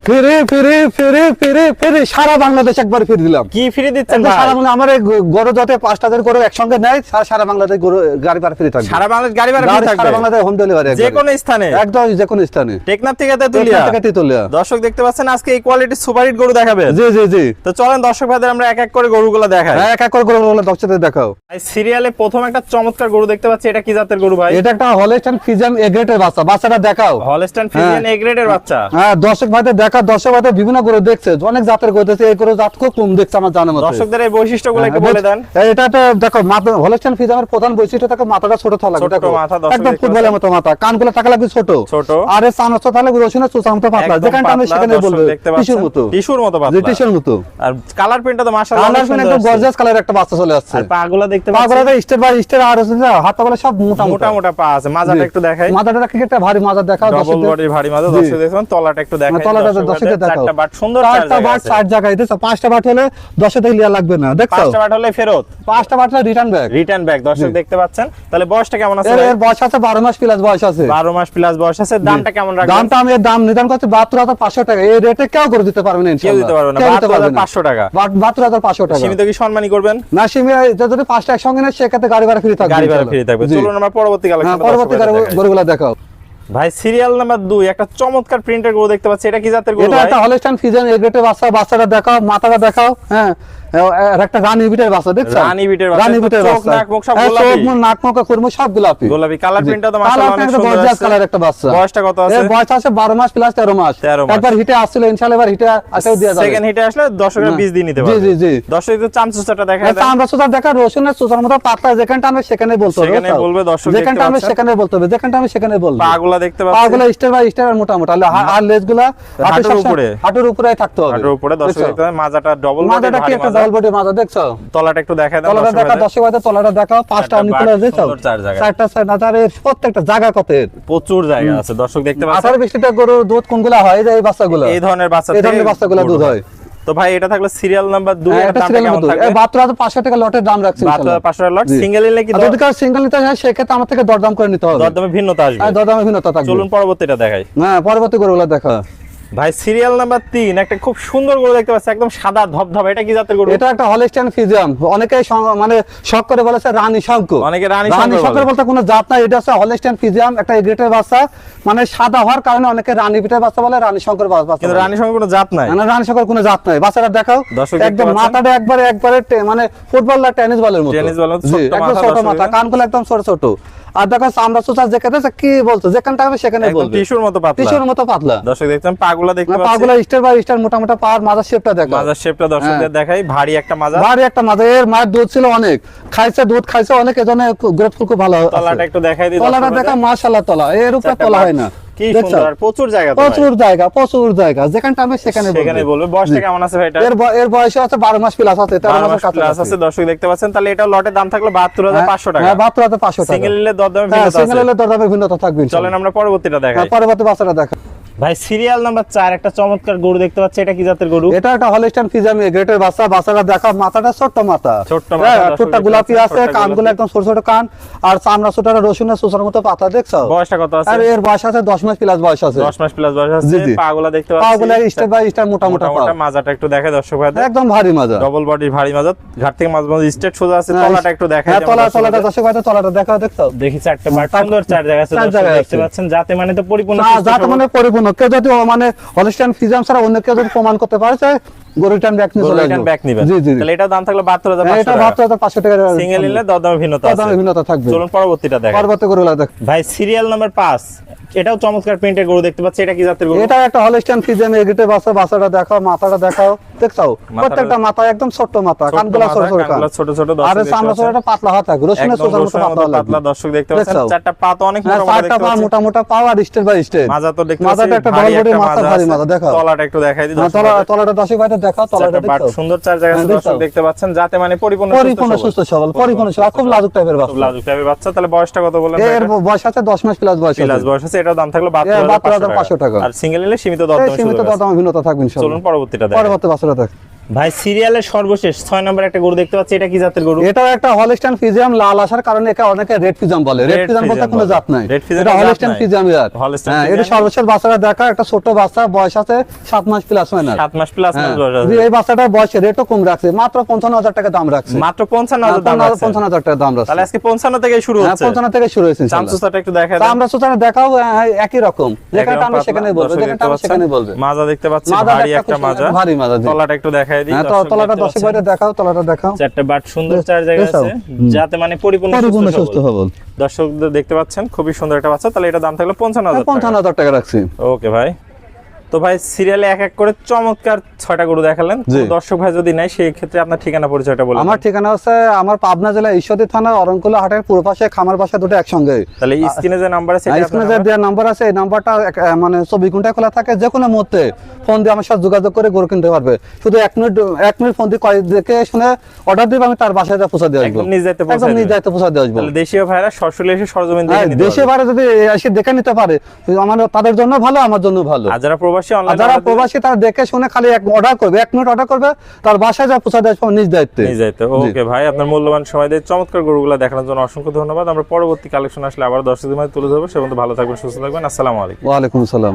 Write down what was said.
ফিরে ফিরে ফিরে ফিরে ফিরে সারা বাংলাদেশ একবার ফিরে দিলাম। কি ফ্রি দিচ্ছেন একদম ভাই? সারা বাংলা আমার এই গরু যাতে 5টা গরু একসঙ্গে নেয় সারা বাংলাদেশ গরু গাড়ি ভাড়া ফ্রি থাকবে। সারা বাংলাদেশ গাড়ি ভাড়া ফ্রি থাকবে? সারা বাংলাদেশ হোম ডেলিভারি যে কোনো স্থানে? একদম যে কোনো স্থানে। টেকনাফ থেকে তেতুলিয়া। দর্শক দেখতে পাচ্ছেন আজকে এই কোয়ালিটির সুপার হিট গরু দেখাবে। জি জি জি। তো চলেন দর্শক ভাইদের আমরা এক এক করে গরুগুলো দেখাই। এক এক করে গরুগুলো দর্শকদের দেখাও। এই সিরিয়ালে প্রথম একটা চমৎকার গরু দেখতে পাচ্ছি, এটা কি জাতের গরু ভাই? এটা একটা হলস্টাইন ফ্রিজিয়ান এ গ্রেডের বাচ্চা। বাচ্চাটা দেখাও। হলস্টাইন ফ্রিজিয়ান এ গ্রেডের বাচ্চা। হ্যাঁ দর্শক ভাইদের দেখা, দর্শক ভাইদের বিভিন্ন গরু দেখছে, অনেক জাতের গরু দেখছে, এই গরু জাত খুব কম দেখছে আমার জানার মতে। দর্শকদের এই বৈশিষ্ট্যগুলো একটু বলে দেন। এটা দেখো মাথা হলস্টাইন ফ্রিজিয়ানের প্রধান বৈশিষ্ট্য থাকে মাথাটা ছোট থাকবে। ছোট মাথা, একদম ফুটবলের মতো মাথা, কানগুলো টাকা লাগবে ছোট ছোট, আর এর চামড়া থাকলে রসুনের চোচা মতো পাতলা, যেখানটা আমি সেখানে বলবো টিস্যুর মতো। টিস্যুর মতো পাতলা, টিস্যুর মতো। আর কালার প্রিন্টটা তো মাশাআল্লাহ কালার প্রিন্ট একদম গর্জিয়াস কালার একটা বাচ্চা চলে আসছে। আর পাগুলো দেখতে পাচ্ছেন, পাগুলো স্টেপ বাই স্টেপ আর হাতগুলো সব মোটা মোটা পা আছে। মাজাটা একটু দেখাই। মাথাটা কি একটা ভারী মাজা দেখাও। ডবল বডির ভারী মাজা দর্শক দেখুন। তলাটা একটু দেখাই। তলাটা দর্শকদের দেখাও। চারটা বাট সুন্দর, চারটা বাট চার জায়গায় দেখছো। 5টা বাট হলে 10 থেকে লিয়া লাগবে না, দেখছো? 5টা বাট হলে ফেরত, 5টা বাট হলে রিটার্ন ব্যাক। দর্শক দেখতে পাচ্ছেন। তাহলে বয়সটা কেমন আছে? এর বয়স আছে 12 মাস প্লাস বয়স আছে। 12 মাস প্লাস বয়স আছে। দামটা কেমন রাখবেন? দামটা আমি এর দাম নির্ধারণ করতে 72,500 টাকা। এই রেটে কেউ করে দিতে পারবে না কেউ ইনশাআল্লাহ। দিতে পারবে না। 72,500 টাকা। 72,500 টাকা। সীমিত কি সম্মানী করবেন? না সীমিত, যদি 5টা একসঙ্গে নেয় সেক্ষেত্রে গাড়ি ভাড়া ফ্রি থাকবে। গাড়ি ভাড়া ফ্রি থাকবে। চলুন আমরা পরবর্তী কালেকশন পরবর্তী গরুগুলো দেখাও। ভাই সিরিয়াল নাম্বার 2 একটা চমৎকার প্রিন্টের গরু দেখতে পাচ্ছি, এটা কি জাতের গরু? এটা একটা হলস্টাইন ফ্রিজিয়ান এ গ্রেডের বাচ্চা। বাচ্চাটা দেখাও, মাথাটা দেখাও। হ্যাঁ আর একটা রানী বিটের বাচ্চা, দেখছো? রানী বিটের বাচ্চা। রানী বিটের চোখ বাচ্চা, নাক মুখ সব চোখ গোলাপি। মুখ নাক মুখ কুরমু সব গোলাপি গোলাপি। কালার প্রিন্টটা তো মাশাআল্লাহ অনেক সুন্দর গর্জিয়াস আছে। কালার একটা বাচ্চা। বয়সটা কত আছে? এর বয়স আছে 12 মাস প্লাস 13 মাস। 13 মাস। একবার হিটে আসছিল, ইনশাআল্লাহ এবার হিটে আসাও দেয়া যাবে। সেকেন্ড হিটে আসলে দর্শকরা 20 দিন নিতে পারবে। জি জি জি। দর্শক একটু চামচুচাটা দেখায় দেন। আমরা সুতার দেখা রসুনের চোচার মতো পাতলা, যেখানটা আমি সেখানে বলতে হবে। সেখানে বলবে দর্শক দেখতে যেখানটা আমি পাচ্ছেন। সেখানে বলতে হবে, যেখানটা আমি সেখানে বলবো। পাগুলা দেখতে পাচ্ছেন। পাগুলা স্টার বাই স্টার মোটা মোটা, আর লেজগুলা হাঁটুর উপরে থাকতে হবে। হাঁটুর উপরে দর্শক দেখতে পাচ্ছেন। মাজাটা ডবল বডি, মাথাটা কি একটা ডবল বডি মাজা, দেখছো? তলাটা একটু দেখায় দেন। তলাটা দেখা দর্শক ভাইদের, তলাটা দেখাও। 5টা নিকুলা দেখছো? সুন্দর চার জায়গা। চারটা নাজারের প্রত্যেকটা জায়গা কত এর প্রচুর জায়গা আছে দর্শক দেখতে পাচ্ছেন। 18-20 গরুর দুধ কোনগুলা হয় যে এই বাচ্চাগুলো, এই ধরনের বাচ্চা, এই ধরনের বাচ্চাগুলো দুধ হয়। তো ভাই এটা থাকলো সিরিয়াল নাম্বার 2 এর এটা দামটা সিরিয়াল কেমন নাম্বার 2 থাকবে? 72,500 টাকা লটের দাম রাখছি ইনশাআল্লাহ। 72,500 লট। জি। সিঙ্গেল নিলে কি আর যদি কার সিঙ্গেল নিতে হয় সেক্ষেত্রে আমার থেকে দরদাম করে নিতে হবে। দরদামে ভিন্নতা আসবে। হ্যাঁ দরদামে ভিন্নতা থাকবে। চলুন পরবর্তীটা দেখাই। হ্যাঁ পরবর্তী গরুগুলো দেখা। ভাই সিরিয়াল নাম্বার 3 একটা খুব সুন্দর গরু দেখতে পাচ্ছি, একদম সাদা ধবধবে। এটা কি জাতের গরু? এটা একটা হলস্টাইন ফ্রিজিয়ান। অনেকেই মানে শক করে বলেছে রানী শঙ্কর। অনেকে রানী শঙ্কর বলতে কোনো জাত নাই, এটা হচ্ছে হলস্টাইন ফ্রিজিয়ান, একটা এ গ্রেডের বাচ্চা। মানে সাদা হওয়ার কারণে অনেকে রানী বিটের বাচ্চা বলে, রানী শঙ্কর বাচ্চা। কিন্তু রানী শঙ্কর কোনো জাত নাই। না রানী শঙ্কর কোনো জাত নাই। বাচ্চাটা দেখাও। দর্শক দেখতে একদম পাচ্ছেন। মাথাটা একবারে মানে ফুটবল না টেনিস বলের মতো। টেনিস বলের মতো জি, ছোট একদম মাথা, ছোট দর্শক মাথা, দেখেন। কানগুলো একদম ছোট ছোট। আর দেখো চামড়া চোচা যেখানে কি বলতো, যেখানটা হবে সেখানে একদম বলবে। টিস্যুর মতো পাতলা। টিস্যুর মতো পাতলা। দর্শক দেখছেন পাগুলা দেখতে পাচ্ছেন। পাগুলা স্টার বাই স্টার মোটা মোটা পা, আর মাজার শেপটা দেখো। মাজার শেপটা দর্শকদের দেখাই। ভারী একটা মাজা। ভারী একটা মাজা। এর মায়ের দুধ ছিল অনেক, খাইছে দুধ খাইছে অনেক, এজন্য গ্রোথফুল খুব ভালো। তলাটা একটু দেখাই দিই। তলাটা দেখা মাশাআল্লাহ, তলা এর উপরে তলা হয় না। কি সুন্দর, প্রচুর জায়গা তো ভাই। প্রচুর জায়গা, যেখানটা আমি সেখানে বলবে। বয়সটা কেমন আছে ভাই এটা? এর বয়স আছে 12 মাস প্লাস আছে, 13 মাসের কাছে আছে। দর্শক দেখতে পাচ্ছেন। তাহলে এটা লটের দাম থাকলো 72,500 টাকা। হ্যাঁ 72,500 টাকা। সিঙ্গেল নিলে দরদামে ভিন্নতা আছে। সিঙ্গেল নিলে দরদামে ভিন্নতা থাকবে। চলেন আমরা পরবর্তীটা দেখাই। পরবর্তী বাচ্চাটা দেখা। ভাই সিরিয়াল নাম্বার 4 একটা চমৎকার গরু দেখতে পাচ্ছি, এটা কি জাতের গরু? এটা একটা হলস্টাইন ফ্রিজিয়ান এ গ্রেডের বাচ্চা। বাচ্চাটা দেখা, মাথাটা ছোট মাথা, ছোট্ট মাথা, ঠোঁটটা গোলাপি আছে, কানগুলো একদম ছোট ছোট কান, আর চামড়া ছোটটা রসুনের চোচার মতো পাতা, দেখছো? বয়সটা কত আছে? আর এর বয়স আছে 10 মাস প্লাস বয়স আছে। 10 মাস প্লাস বয়স আছে। জি, জি। পাগুলা দেখতে পাচ্ছি। পাগুলো স্টেপ বাই স্টার মোটা মোটা পা। মাজাটা একটু দেখাই দর্শক ভাইদের। একদম ভারী মাজা, ডবল বডির ভারী মাজা। ঘাট থেকে মাঝ মাঝে স্ট্রেট সোজা আছে। তলাটা একটু দেখাই। হ্যাঁ তলাটা দর্শক ভাইদের তলাটা দেখা, দেখছো? দেখি চারটে বাট সুন্দর চার জায়গা আছে। চার দর্শক জায়গা দেখতে আছে। পাচ্ছেন। যাতে মানে তো পরিপূর্ণ না সুস্থ যাতে সবল। মানে পরিপূর্ণ। কেউ যদি মানে হলস্টাইন ফ্রিজিয়ান ছাড়া অন্য কেউ যদি প্রমাণ করতে পারে যে গরু রিটার্ন ব্যাক নিয়ে চলে আসবে। ব্যাক নিবেন। জি জি। তাহলে এটার দাম থাকলো 72,500 এটা টাকা। 72,500 টাকা। সিঙ্গেল নিলে দরদামে ভিন্নতা আছে। দরদামে ভিন্নতা থাকবে। চলুন পরবর্তীটা দেখাই। পরবর্তী গরুগুলো দেখ। ভাই সিরিয়াল নাম্বার 5 এটাও চমৎকার প্রিন্টের গরু দেখতে পাচ্ছি, এটা কি জাতের গরু? এটা একটা হলস্টাইন ফ্রিজিয়ান এ গ্রেডের বাচ্চা। বাচ্চাটা দেখাও, মাথাটা দেখাও, দেখছো? প্রত্যেকটা মাথা একদম ছোট মাথা, কানগুলো ছোট ছোট কান, ছোট ছোট। আর চামড়া ছোটটা পাতলা হাত থাকে, রসুনের চোচার মতো পাতলা। দর্শক দেখতে পাচ্ছেন চারটা পা তো অনেক মোটা মোটা চারটা দেখতে পা পাচ্ছেন। মোটা মোটা পা, আর স্টেপ বাই স্টেপ মাজা তো দেখতে মাজাটা পাচ্ছি একটা ভারী ডবল বডি একটা মাথা, ভারী মাজা দেখাও। তলাটা একটু দেখাই দিই দর্শক। তলাটা দর্শক ভাইদের দেখাও, তলাটা বাট দেখছো? সুন্দর চার জায়গা আছে। দর্শক দেখতে পাচ্ছেন। যাতে মানে পরিপূর্ণ সুস্থ সবল, পরিপূর্ণ সবল, খুব লাজুক টাইপের বাচ্চা। লাজুক টাইপের বাচ্চা। তাহলে বয়সটা কত বলেন? এর বয়স আছে 10 মাস প্লাস বয়স প্লাস আছে। বয়স আছে। এটার দাম থাকলো 72,500 72,500 টাকা। টাকা। আর সিঙ্গেল নিলে সীমিত দরদামে সীমিত দরদামে ভিন্নতা থাকবে ইনশাআল্লাহ। চলুন পরবর্তীটা দেখাই। পরবর্তী বাচ্চাটা দেখ। ভাই সিরিয়ালের সর্বশেষ 6 নম্বর একটা গরু দেখতে পাচ্ছি, এটা কি জাতের গরু? এটা একটা হলস্টাইন ফিজিয়াম, লাল আসার কারণে একে অনেকে রেড ফিজিয়াম বলে। রেড ফিজিয়াম বলতে কোনো জাত নাই, Red Fijian এটা এর জাত হলস্টাইন নাই। ফিজিয়াম ইয়ার। Holstein হ্যাঁ, Friesian। এটা সর্বশেষ বাচ্চাটা দেখা, একটা ছোট বাচ্চা, বয়স আছে 7 মাস প্লাস হয় না। 7 মাস প্লাস হ্যাঁ, বয়স আছে। এই বাচ্চাটার বয়স রেটও কম রাখছে, মাত্র 55,000 টাকা দাম রাখছে। মাত্র 55,000 দাম আছে। 55,000 টাকা দাম রাখছে। তাহলে আজকে 55 থেকে শুরু হ্যাঁ, হচ্ছে। 55 থেকে শুরু হয়েছে ইনশাআল্লাহ। চামচুসাটা একটু দেখা তা দেন। আমরা সুতানে দেখাও একই রকম, যেখানে টানবে সেখানে বলবে, যেখানে টানবে সেখানে বলবে। মাজা দেখতে পাচ্ছি, মাজা ভারী একটা একটা খুব মাজা। ভারী মাজা জি। তলাটা একটু দেখাই দিই। হ্যাঁ, তো দর্শক তলাটা দেখতে দর্শক পাচ্ছেন। ভাইদের দেখাও, তলাটা দেখাও। চারটে বাট সুন্দর, চার জায়গায় দেখাও। আছে, যাতে মানে পরিপূর্ণ পরিপূর্ণ সুস্থ সুস্থ সবল। সবল। দর্শকদের দেখতে পাচ্ছেন খুবই সুন্দর একটা বাচ্চা, তাহলে এটা দাম থাকলো 55,000 টাকা। 55,000 টাকা রাখছি। ওকে ভাই, তো ভাই সিরিয়ালে এক এক করে চমৎকার 6টা গরু দেখালেন। জি। কোনো দর্শক ভাই যদি নাই, সেই ক্ষেত্রে আপনার ঠিকানা পরিচয়টা বলুন। আমার ঠিকানা হচ্ছে আমার পাবনা জেলা ঈশ্বরদী থানা অরণকুলা হাটের পূর্ব পাশে, খামার বাসা দুটো একসঙ্গে। তাহলে স্ক্রিনে যে নাম্বার আছে, এটা স্ক্রিনে আপনার যে দেওয়ার নাম্বার আছে, এই নাম্বারটা মানে 24 ঘন্টা খোলা থাকে, যে কোনো মুহূর্তে ফোন দিয়ে আমার সাথে যোগাযোগ করে গরু কিনতে পারবে। শুধু 1 মিনিট ফোন দিয়ে দেখে শুনে অর্ডার দিবে, আমি তার বাসায় যা পৌঁছা দিয়ে আসবো। একদম নিজ দায়িত্বে পৌঁছে একদম নিজ দিবেন। দায়িত্বে পৌঁছা দিয়ে আসবো। তাহলে দেশীয় ভাইরা সরাসরি এসে সরজমিন দেখে হ্যাঁ, নিতে দেশে পারবে। বাইরে যদি এসে দেখে নিতে পারে, আমার তাদের জন্য ভালো, আমার জন্য ভালো। আর যারা প্রবাসী আর অনলাইন, যারা প্রবাসী তারা দেখে শুনে খালি অর্ডার করবে, 1 মিনিট অর্ডার করবে, তার বাসায় যা পৌঁছা দিয়ে আসবো নিজ দায়িত্বে। নিয়ে যাইতে। ওকে ভাই, আপনার মূল্যবান সময় দিয়ে চমৎকার গরুগুলো দেখানোর জন্য অসংখ্য ধন্যবাদ। আমরা পরবর্তী কালেকশন আসলে আবার দর্শকদের মাঝে তুলে ধরবো। সে পর্যন্ত ভালো থাকবেন, সুস্থ থাকবেন। আসসালামু আলাইকুম। ওয়ালাইকুম আসসালাম।